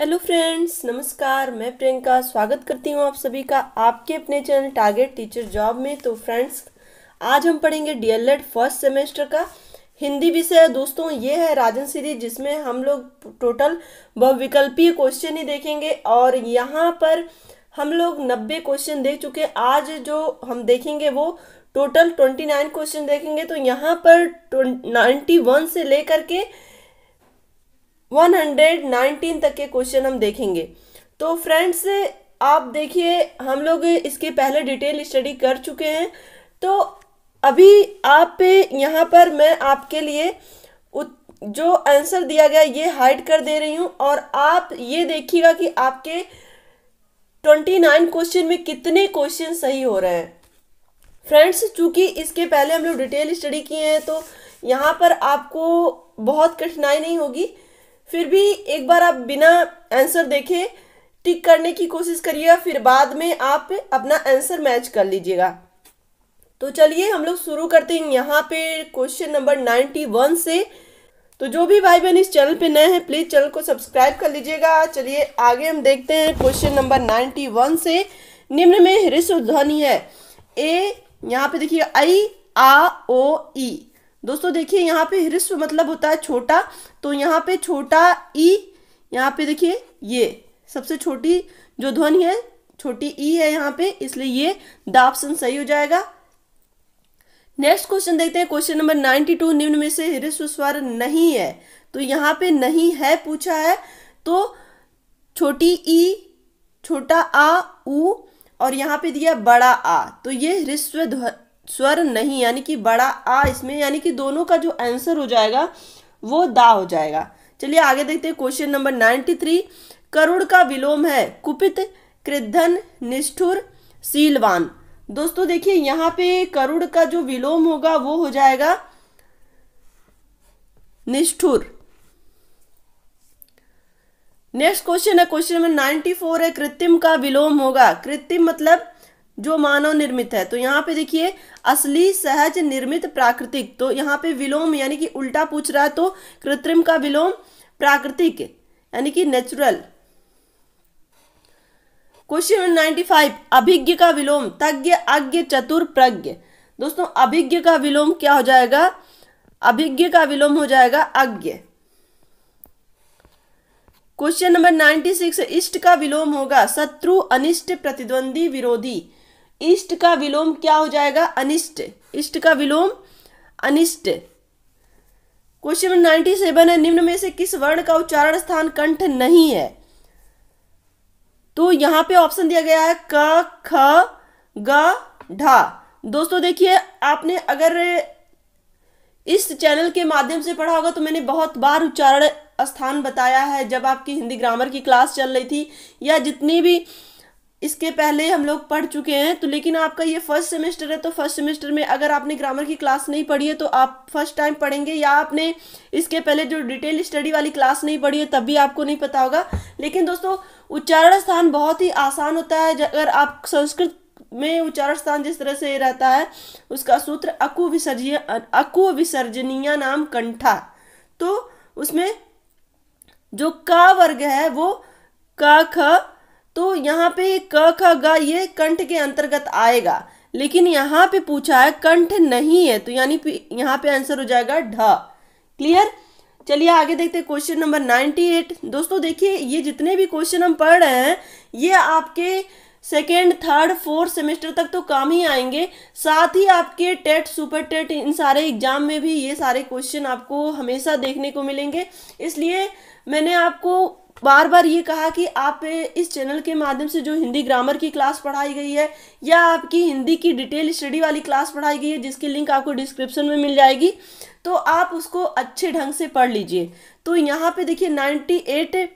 Hello friends, नमस्कार। मैं प्रियंका स्वागत करती हूँ आप सभी का आपके अपने चैनल टारगेट टीचर जॉब में। तो फ्रेंड्स, आज हम पढ़ेंगे डीएलएड फर्स्ट सेमेस्टर का हिंदी विषय। दोस्तों, ये है राजन सीरीज, जिसमें हम लोग टोटल बहुविकल्पीय क्वेश्चन ही देखेंगे और यहाँ पर हम लोग 90 क्वेश्चन देख चुके हैं। आज जो हम देखेंगे वो टोटल 29 क्वेश्चन देखेंगे। तो यहाँ पर 91 से लेकर के 119 तक के क्वेश्चन हम देखेंगे। तो फ्रेंड्स, आप देखिए, हम लोग इसके पहले डिटेल स्टडी कर चुके हैं। तो अभी आप यहाँ पर मैं आपके लिए जो आंसर दिया गया ये हाइड कर दे रही हूँ और आप ये देखिएगा कि आपके 29 क्वेश्चन में कितने क्वेश्चन सही हो रहे हैं। फ्रेंड्स, चूंकि इसके पहले हम लोग डिटेल स्टडी किए हैं तो यहाँ पर आपको बहुत कठिनाई नहीं होगी। फिर भी एक बार आप बिना आंसर देखे टिक करने की कोशिश करिएगा, फिर बाद में आप अपना आंसर मैच कर लीजिएगा। तो चलिए हम लोग शुरू करते हैं यहाँ पे क्वेश्चन नंबर 91 से। तो जो भी भाई बहन इस चैनल पे नए हैं, प्लीज चैनल को सब्सक्राइब कर लीजिएगा। चलिए आगे हम देखते हैं क्वेश्चन नंबर 91 से। निम्न में ह्रस्व ध्वनि है। ए, यहाँ पे देखिए आई, आ, ओ, ई। दोस्तों देखिए, यहाँ पे ह्रस्व मतलब होता है छोटा, तो यहाँ पे छोटा ई, यहाँ पे देखिए ये सबसे छोटी जो ध्वनि है छोटी ई है यहाँ पे, इसलिए ये द ऑप्शन सही हो जाएगा। नेक्स्ट क्वेश्चन देखते हैं क्वेश्चन नंबर 92। निम्न में से ह्रस्व स्वर नहीं है। तो यहाँ पे नहीं है पूछा है, तो छोटी ई, छोटा आ, उ और यहाँ पे दिया बड़ा आ, तो ये ह्रस्व स्वर नहीं, यानी कि बड़ा आ इसमें, यानी कि दोनों का जो आंसर हो जाएगा वो दा हो जाएगा। चलिए आगे देखते हैं क्वेश्चन नंबर 93। करुण का विलोम है कुपित, कृद्धन, निष्ठुर, शीलवान। दोस्तों देखिए, यहाँ पे करुण का जो विलोम होगा वो हो जाएगा निष्ठुर। नेक्स्ट क्वेश्चन है क्वेश्चन नंबर 94 है। कृत्रिम का विलोम होगा। कृत्रिम मतलब जो मानव निर्मित है। तो यहाँ पे देखिए असली, सहज, निर्मित, प्राकृतिक। तो यहाँ पे विलोम यानी कि उल्टा पूछ रहा है, तो कृत्रिम का विलोम प्राकृतिक यानी कि नेचुरल। Question number 95। अभिज्ञ का विलोम तज्ञ, अज्ञ, चतुर, प्रज्ञ। दोस्तों अभिज्ञ का विलोम क्या हो जाएगा? अभिज्ञ का विलोम हो जाएगा अज्ञ। Question number 96। इष्ट का विलोम होगा शत्रु, अनिष्ट, प्रतिद्वंदी, विरोधी। इष्ट का विलोम क्या हो जाएगा? अनिष्ट। इष्ट का विलोम अनिष्ट। क्वेश्चन नंबर 97 है। निम्न में से किस वर्ण का उच्चारण स्थान कंठ नहीं है? तो यहाँ पे ऑप्शन दिया गया है क, ख, ग, ढा। दोस्तों देखिए, आपने अगर इस चैनल के माध्यम से पढ़ा होगा तो मैंने बहुत बार उच्चारण स्थान बताया है, जब आपकी हिंदी ग्रामर की क्लास चल रही थी या जितनी भी इसके पहले हम लोग पढ़ चुके हैं। तो लेकिन आपका ये फर्स्ट सेमेस्टर है, तो फर्स्ट सेमेस्टर में अगर आपने ग्रामर की क्लास नहीं पढ़ी है तो आप फर्स्ट टाइम पढ़ेंगे, या आपने इसके पहले जो डिटेल स्टडी वाली क्लास नहीं पढ़ी है तब भी आपको नहीं पता होगा। लेकिन दोस्तों उच्चारण स्थान बहुत ही आसान होता है। अगर आप संस्कृत में उच्चारण स्थान जिस तरह से रहता है उसका सूत्र अकु विसर्जनीय नाम कंठा। तो उसमें जो क वर्ग है वो क, ख, तो यहाँ पे क, ख, ग ये कंठ के अंतर्गत आएगा। लेकिन यहाँ पे पूछा है कंठ नहीं है, तो यानी यहाँ पे आंसर हो जाएगा ढ। क्लियर? चलिए आगे देखते हैं क्वेश्चन नंबर 98। दोस्तों देखिए, ये जितने भी क्वेश्चन हम पढ़ रहे हैं ये आपके सेकेंड, थर्ड, फोर्थ सेमेस्टर तक तो काम ही आएंगे। साथ ही आपके टेट, सुपर टेट, इन सारे एग्जाम में भी ये सारे क्वेश्चन आपको हमेशा देखने को मिलेंगे। इसलिए मैंने आपको बार बार ये कहा कि आप इस चैनल के माध्यम से जो हिंदी ग्रामर की क्लास पढ़ाई गई है या आपकी हिंदी की डिटेल स्टडी वाली क्लास पढ़ाई गई है, जिसकी लिंक आपको डिस्क्रिप्शन में मिल जाएगी, तो आप उसको अच्छे ढंग से पढ़ लीजिए। तो यहाँ पे देखिए 98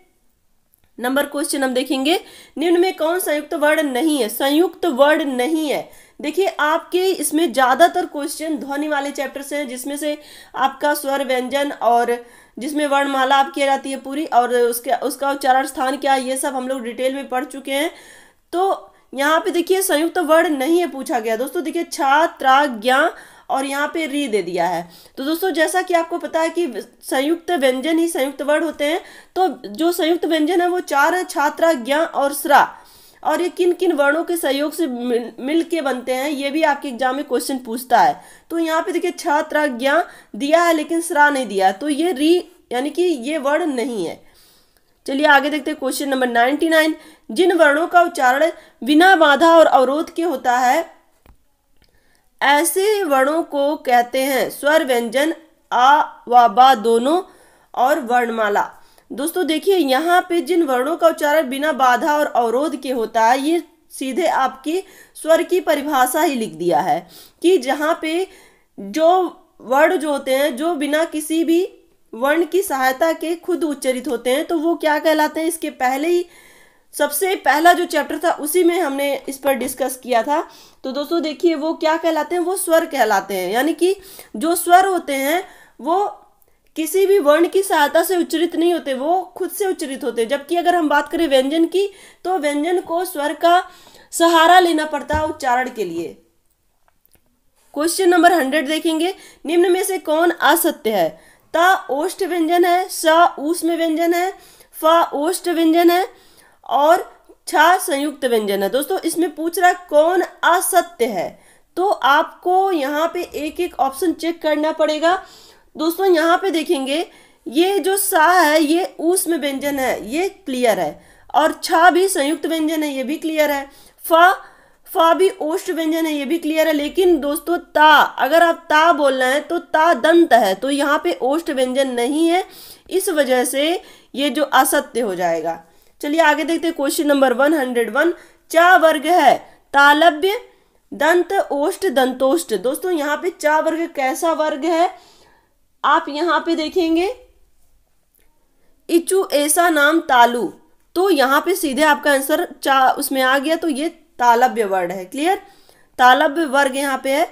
नंबर क्वेश्चन हम देखेंगे। निम्न में कौन संयुक्त वर्ण नहीं है? संयुक्त वर्ण नहीं है। देखिए आपके इसमें ज्यादातर क्वेश्चन ध्वनि वाले चैप्टर से हैं, जिसमें से आपका स्वर, व्यंजन और जिसमें वर्णमाला आप किया जाती है पूरी, और उसका उच्चारण स्थान क्या है, ये सब हम लोग डिटेल में पढ़ चुके हैं। तो यहाँ पे देखिए संयुक्त वर्ण नहीं है पूछा गया। दोस्तों देखिए छा, त्रा, ज्ञा और यहाँ पे री दे दिया है। तो दोस्तों जैसा कि आपको पता है कि संयुक्त व्यंजन ही संयुक्त वर्ण होते हैं, तो जो संयुक्त व्यंजन है वो 4 है, छात्रा, ज्ञ और स्रा। और ये किन किन वर्णों के सहयोग से मिल के बनते हैं, ये भी आपके एग्जाम में क्वेश्चन पूछता है। तो यहाँ पे देखिए छात्रा, ज्ञ दिया है लेकिन स्रा नहीं दिया है, तो ये री यानी कि ये वर्ण नहीं है। चलिए आगे देखते हैं क्वेश्चन नंबर 99। जिन वर्णों का उच्चारण बिना बाधा और अवरोध के होता है ऐसे वर्णों को कहते हैं स्वर व्यंजन, आ व बा दोनों और वर्णमाला। दोस्तों देखिए यहाँ पे जिन वर्णों का उच्चारण बिना बाधा और अवरोध के होता है, ये सीधे आपकी स्वर की परिभाषा ही लिख दिया है कि जहाँ पे जो वर्ण जो होते हैं जो बिना किसी भी वर्ण की सहायता के खुद उच्चरित होते हैं, तो वो क्या कहलाते हैं। इसके पहले ही सबसे पहला जो चैप्टर था उसी में हमने इस पर डिस्कस किया था। तो दोस्तों देखिए वो क्या कहलाते हैं, वो स्वर कहलाते हैं। यानी कि जो स्वर होते हैं वो किसी भी वर्ण की सहायता से उच्चरित नहीं होते, वो खुद से उच्चरित होते हैं। जबकि अगर हम बात करें व्यंजन की, तो व्यंजन को स्वर का सहारा लेना पड़ता है उच्चारण के लिए। क्वेश्चन नंबर 100 देखेंगे। निम्न में से कौन असत्य है। ता ओष्ठ व्यंजन है, स ऊष्म व्यंजन है, फ ओष्ठ व्यंजन है और छा संयुक्त व्यंजन है। दोस्तों इसमें पूछ रहा है कौन असत्य है, तो आपको यहाँ पे एक एक ऑप्शन चेक करना पड़ेगा। दोस्तों यहाँ पे देखेंगे ये जो सा है ये ऊष्म व्यंजन है, ये क्लियर है, और छा भी संयुक्त व्यंजन है, ये भी क्लियर है। फा भी ओष्ठ व्यंजन है, ये भी क्लियर है। लेकिन दोस्तों ता, अगर आप ता बोल रहे हैं तो ता दंत है, तो यहाँ पे ओष्ठ व्यंजन नहीं है, इस वजह से ये जो असत्य हो जाएगा। चलिए आगे देखते हैं क्वेश्चन नंबर 101। चा वर्ग है तालव्य, दंत, ओष्ठ, दंतोष्ठ। दोस्तों यहाँ पे चा वर्ग कैसा वर्ग है, आप यहाँ पे देखेंगे इचु ऐसा नाम तालु, तो यहाँ पे सीधे आपका आंसर चा उसमें आ गया, तो ये तालव्य वर्ड है। क्लियर, तालव्य वर्ग यहाँ पे है।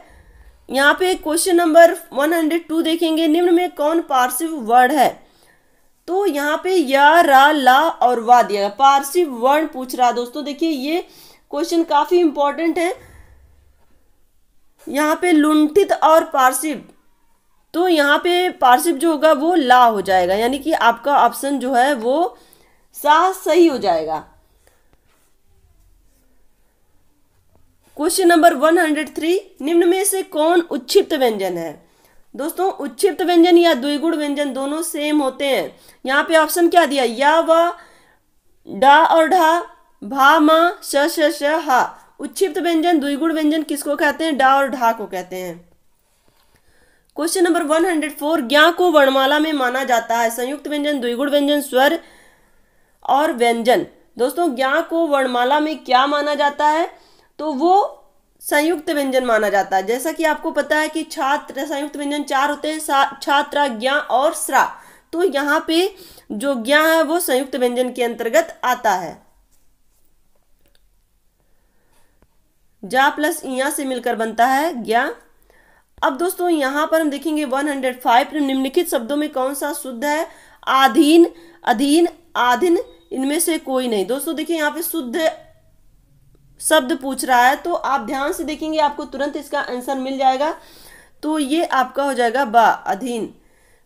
यहाँ पे क्वेश्चन नंबर 102 देखेंगे। निम्न में कौन पार्श्व वर्ड है, तो यहाँ पे या, रा, ला और वा दिया। पार्श्व वर्ण पूछ रहा है। दोस्तों देखिए ये क्वेश्चन काफी इंपॉर्टेंट है। यहाँ पे लुंठित और पार्श्व, तो यहाँ पे पार्श्व जो होगा वो ला हो जाएगा, यानी कि आपका ऑप्शन जो है वो सा सही हो जाएगा। Question number 103। निम्न में से कौन उच्छिप्त व्यंजन है। दोस्तों उच्छिप्त व्यंजन या द्विगुण व्यंजन दोनों सेम होते हैं। यहाँ पे ऑप्शन क्या दिया, या, व, डा और ढा, भा, मा, श, श, हा। उच्छिप्त व्यंजन द्विगुण व्यंजन किसको कहते हैं, डा और ढा को कहते हैं। Question number 104। ज्ञ को वर्णमाला में माना जाता है। संयुक्त व्यंजन, द्विगुण व्यंजन, स्वर और व्यंजन। दोस्तों ज्ञ को वर्णमाला में क्या माना जाता है, तो वो संयुक्त व्यंजन माना जाता है। जैसा कि आपको पता है कि छात्र संयुक्त व्यंजन 4 होते हैं, छात्रा, ज्ञ और स्रा। तो यहाँ पे जो ज्ञ है वो संयुक्त व्यंजन के अंतर्गत आता है। जा प्लस इया से मिलकर बनता है ज्ञ। अब दोस्तों यहाँ पर हम देखेंगे 105। निम्नलिखित शब्दों में कौन सा शुद्ध है। आधीन, अधीन, आधीन, इनमें से कोई नहीं। दोस्तों देखिए यहाँ पे शुद्ध शब्द पूछ रहा है, तो आप ध्यान से देखेंगे आपको तुरंत इसका आंसर मिल जाएगा, तो ये आपका हो जाएगा बा, अधीन।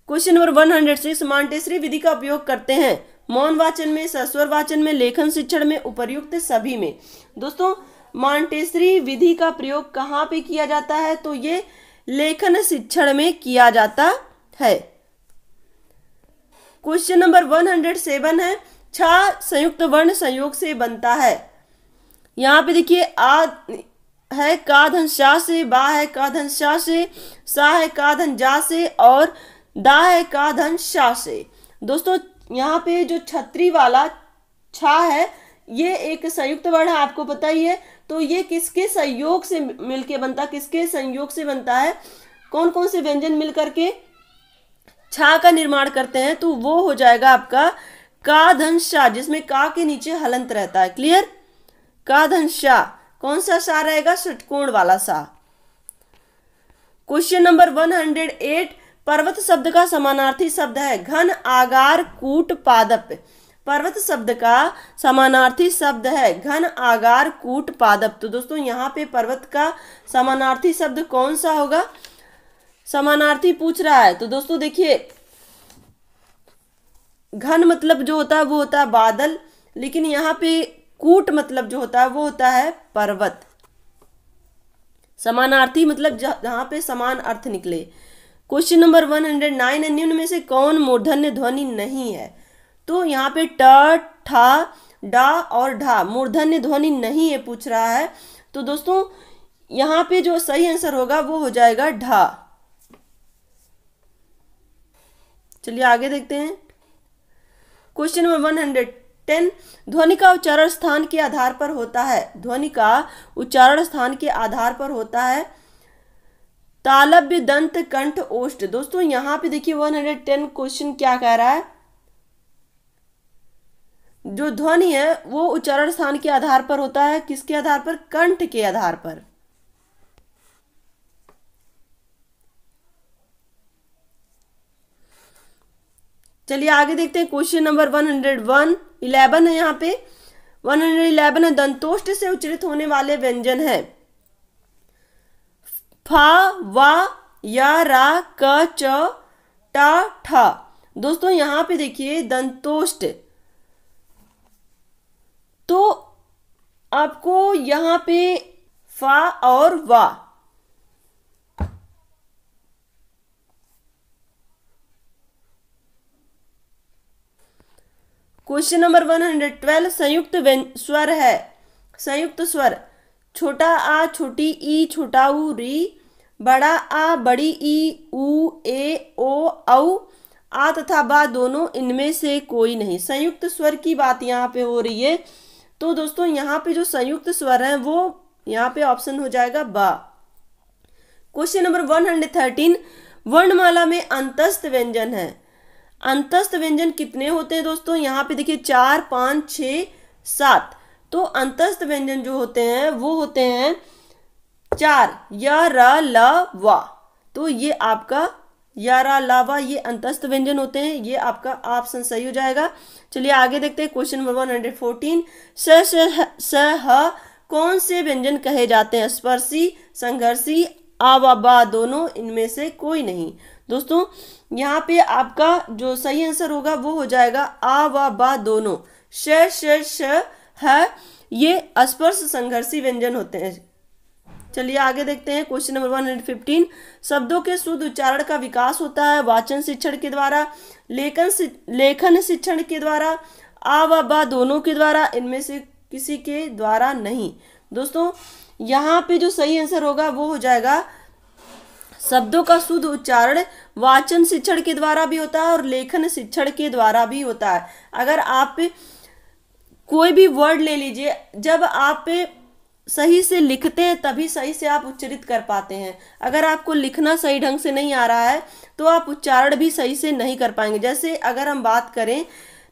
Question number 106। मांटेसरी विधि का उपयोग करते हैं मौन वाचन में, सस्वर वाचन में, लेखन शिक्षण में, उपर्युक्त सभी में। दोस्तों मांटेसरी विधि का प्रयोग कहाँ पे किया जाता है, तो ये लेखन शिक्षण में किया जाता है। क्वेश्चन नंबर 107 है। छा संयुक्त वर्ण संयोग से बनता है। यहाँ पे देखिए आ है का धन शा से, बा है का धन शा से, सा है का धन जा से और दा है का धन शा से। दोस्तों यहाँ पे जो छतरी वाला छा है ये एक संयुक्त वर्ण है, आपको पता ही है। तो ये किसके संयोग से मिलके बनता है, किसके संयोग से बनता है, कौन कौन से व्यंजन मिलकर के छा का निर्माण करते हैं, तो वो हो जाएगा आपका का धन शा, जिसमें का के नीचे हलंत रहता है। क्लियर, का धन शा। कौन सा सा रहेगा, षटकोण वाला सा। Question number 108। पर्वत शब्द का समानार्थी शब्द है घन, आगार, कूट, पादप। पर्वत शब्द का समानार्थी शब्द है घन, आगार, कूट, पादप। तो दोस्तों यहाँ पे पर्वत का समानार्थी शब्द कौन सा होगा, समानार्थी पूछ रहा है तो दोस्तों देखिए, घन मतलब जो होता है वो होता है बादल, लेकिन यहाँ पे कूट मतलब जो होता है वो होता है पर्वत। समानार्थी मतलब जहां पे समान अर्थ निकले। क्वेश्चन नंबर 109 है, निम्न में से कौन मूर्धन्य ध्वनि नहीं है? तो यहाँ पे ट, ठा, डा और ढा मूर्धन्य ध्वनि नहीं है पूछ रहा है। तो दोस्तों यहाँ पे जो सही आंसर होगा वो हो जाएगा ढा। चलिए आगे देखते हैं। क्वेश्चन नंबर 110, ध्वनि का उच्चारण स्थान के आधार पर होता है। ध्वनि का उच्चारण स्थान के आधार पर होता है। तालव्य, दंत, कंठ, ओष्ठ। दोस्तों यहाँ पे देखिए 110 क्वेश्चन क्या कह रहा है, जो ध्वनि है वो उच्चारण स्थान के आधार पर होता है। किसके आधार पर? कंठ के आधार पर। चलिए आगे देखते हैं। क्वेश्चन नंबर 111 है, यहाँ पे 111 है, दंतोष्ठ से उच्चारित होने वाले व्यंजन है फा, वा, या, रा, क, च, टा, ठा। दोस्तों यहाँ पे देखिए दंतोष्ठ, तो आपको यहाँ पे फा और वा, क्वेश्चन नंबर 112 संयुक्त स्वर है। संयुक्त स्वर छोटा आ, छोटी ई, छोटा ऊ, री, बड़ा आ, बड़ी ई, ऊ, ए, ओ, औ। आ तथा बा दोनों, इनमें से कोई नहीं। संयुक्त स्वर की बात यहाँ पे हो रही है। तो दोस्तों यहाँ पे जो संयुक्त स्वर है वो यहाँ पे ऑप्शन हो जाएगा बा। क्वेश्चन नंबर 113, वर्णमाला में अंतस्थ व्यंजन है। अंतस्थ व्यंजन कितने होते हैं दोस्तों? यहाँ पे देखिए 4, 5, 6, 7। तो अंतस्थ व्यंजन जो होते हैं वो होते हैं 4, य, र, ल, व। तो ये आपका य, र, ल, व ये अंतस्थ व्यंजन होते हैं। ये आपका ऑप्शन सही हो जाएगा। चलिए आगे देखते हैं। क्वेश्चन नंबर 114, स, ह कौन से व्यंजन कहे जाते हैं? स्पर्शी, संघर्षी, आ व बा दोनों, इनमें से कोई नहीं। दोस्तों यहाँ पे आपका जो सही आंसर होगा वो हो जाएगा आ व बा दोनों। श है ये स्पर्श संघर्षी व्यंजन होते हैं। चलिए आगे देखते हैं। क्वेश्चन नंबर 115, शब्दों के शुद्ध उच्चारण का विकास होता है वाचन शिक्षण के द्वारा, लेखन शिक्षण के द्वारा, आ व बा दोनों के द्वारा, इनमें से किसी के द्वारा नहीं। दोस्तों यहाँ पे जो सही आंसर होगा वो हो जाएगा शब्दों का शुद्ध उच्चारण वाचन शिक्षण के द्वारा भी होता है और लेखन शिक्षण के द्वारा भी होता है। अगर आप कोई भी वर्ड ले लीजिए, जब आप सही से लिखते हैं तभी सही से आप उच्चारित कर पाते हैं। अगर आपको लिखना सही ढंग से नहीं आ रहा है तो आप उच्चारण भी सही से नहीं कर पाएंगे। जैसे अगर हम बात करें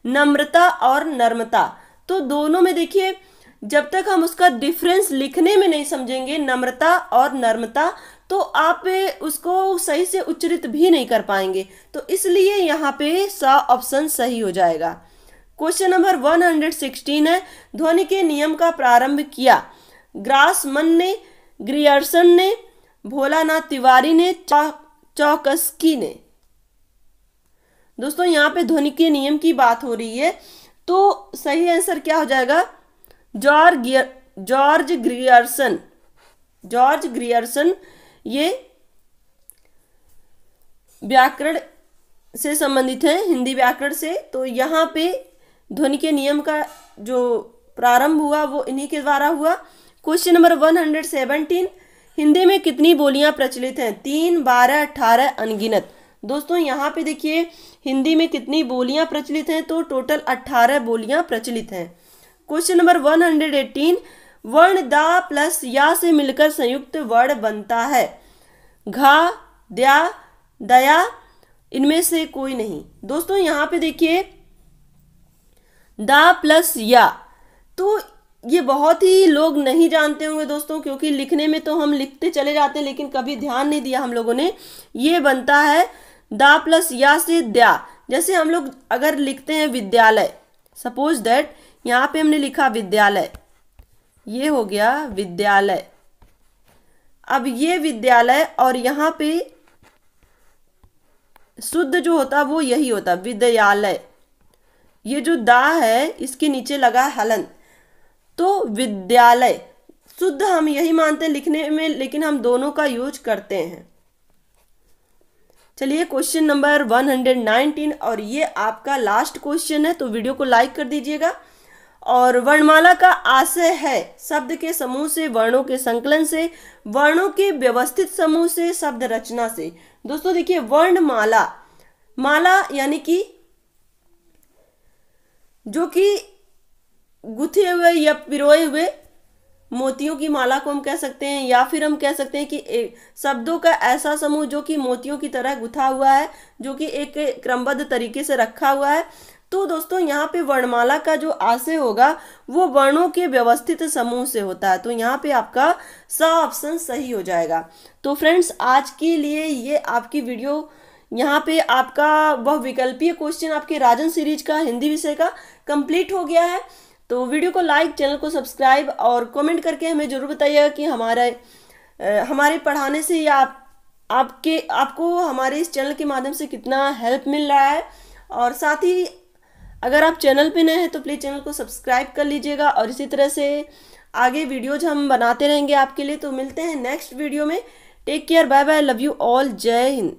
नम्रता और नर्मता, तो दोनों में देखिए जब तक हम उसका डिफरेंस लिखने में नहीं समझेंगे नम्रता और नर्मता, तो आप उसको सही से उच्चारित भी नहीं कर पाएंगे। तो इसलिए यहाँ पे सा ऑप्शन सही हो जाएगा। क्वेश्चन नंबर 116 है, ध्वनि के नियम का प्रारंभ किया ग्रासमन ने, ग्रियर्सन ने, भोलानाथ तिवारी ने, चौकस्की ने। दोस्तों यहाँ पे ध्वनि के नियम की बात हो रही है, तो सही आंसर क्या हो जाएगा? George Grierson. जॉर्ज ग्रियर्सन ये व्याकरण से संबंधित है, हिंदी व्याकरण से। तो यहाँ पे ध्वनि के नियम का जो प्रारंभ हुआ वो इन्हीं के द्वारा हुआ। क्वेश्चन नंबर 117, हिंदी में कितनी बोलियां प्रचलित हैं? 3, 12, 18, अनगिनत। दोस्तों यहाँ पे देखिए हिंदी में कितनी बोलियां प्रचलित हैं, तो टोटल 18 बोलियां प्रचलित हैं। क्वेश्चन नंबर 118, वर्ण दा प्लस या से मिलकर संयुक्त वर्ण बनता है। घा, द्या, दया, इनमें से कोई नहीं। दोस्तों यहाँ पे देखिए दा प्लस या, तो ये बहुत ही लोग नहीं जानते होंगे दोस्तों, क्योंकि लिखने में तो हम लिखते चले जाते हैं लेकिन कभी ध्यान नहीं दिया हम लोगों ने। ये बनता है दा प्लस या से द्या। जैसे हम लोग अगर लिखते हैं विद्यालय, सपोज दैट यहाँ पे हमने लिखा विद्यालय, ये हो गया विद्यालय। अब ये विद्यालय और यहाँ पे शुद्ध जो होता वो यही होता, विद्यालय। ये जो दा है इसके नीचे लगा हलंत, तो विद्यालय शुद्ध हम यही मानते हैं लिखने में, लेकिन हम दोनों का यूज करते हैं। चलिए क्वेश्चन नंबर 119, और ये आपका लास्ट क्वेश्चन है, तो वीडियो को लाइक कर दीजिएगा। और वर्णमाला का आशय है शब्द के समूह से, वर्णों के संकलन से, वर्णों के व्यवस्थित समूह से, शब्द रचना से। दोस्तों देखिए, वर्णमाला, माला यानी कि जो कि गुथे हुए या पिरोए हुए मोतियों की माला को हम कह सकते हैं, या फिर हम कह सकते हैं कि शब्दों का ऐसा समूह जो कि मोतियों की तरह गुथा हुआ है, जो कि एक क्रमबद्ध तरीके से रखा हुआ है। तो दोस्तों यहाँ पे वर्णमाला का जो आशय होगा वो वर्णों के व्यवस्थित समूह से होता है, तो यहाँ पे आपका सा ऑप्शन सही हो जाएगा। तो फ्रेंड्स, आज के लिए ये आपकी वीडियो, यहाँ पे आपका वह विकल्पीय क्वेश्चन आपके राजन सीरीज का हिंदी विषय का कंप्लीट हो गया है। तो वीडियो को लाइक, चैनल को सब्सक्राइब और कमेंट करके हमें जरूर बताइएगा कि हमारे पढ़ाने से या आपको हमारे इस चैनल के माध्यम से कितना हेल्प मिल रहा है। और साथ ही अगर आप चैनल पे नए हैं तो प्लीज़ चैनल को सब्सक्राइब कर लीजिएगा, और इसी तरह से आगे वीडियोज हम बनाते रहेंगे आपके लिए। तो मिलते हैं नेक्स्ट वीडियो में। Take care, bye bye, love you all, जय हिंद।